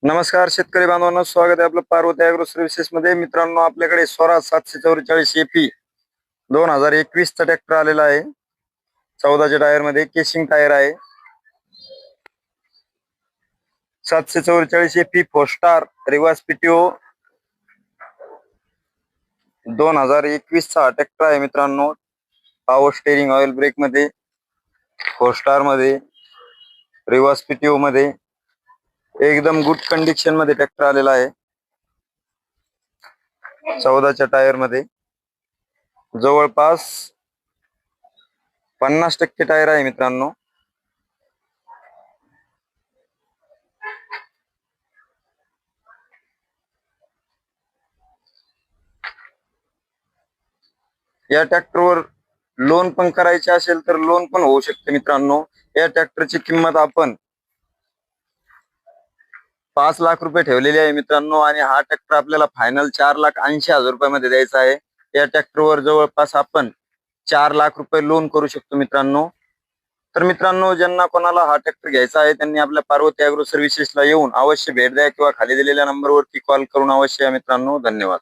नमस्कार शेतकरी बांधवांनो, स्वागत आहे आपलं पार्वती ॲग्रो सर्व्हिसेस मध्ये. मित्रांनो, आपल्याकडे स्वराज 744 एपी 2021 चा ट्रॅक्टर आलेला आहे. 14च्या टायर मध्ये केसिंग टायर आहे. 744 एपी 4 स्टार रिवर्स पीटीओ 2021 चा ट्रॅक्टर आहे मित्रांनो. पॉवर स्टेरिंग ऑइल ब्रेक मध्ये, 4 स्टार मध्ये, रिवर्स पीटीओ मध्ये एकदम गुड कंडिशन मध्ये ट्रॅक्टर आलेला आहे. 14च्या टायर मध्ये जवळपास 50% टायर आहे मित्रांनो. या ट्रॅक्टरवर लोन पण करायचे असेल तर लोन पण होऊ शकते मित्रांनो. या ट्रॅक्टरची किंमत आपण 5 लाख रुपये ठेवलेली आहे मित्रांनो, आणि हा ट्रॅक्टर आपल्याला फायनल 4,80,000 रुपयामध्ये द्यायचा आहे. या ट्रॅक्टरवर जवळपास आपण 4 लाख रुपये लोन करू शकतो मित्रांनो. तर मित्रांनो, ज्यांना कोणाला हा ट्रॅक्टर घ्यायचा आहे त्यांनी आपल्या पार्वती ॲग्रो सर्व्हिसेसला येऊन अवश्य भेट द्या किंवा खाली दिलेल्या नंबरवरती कॉल करून अवश्य या मित्रांनो. धन्यवाद.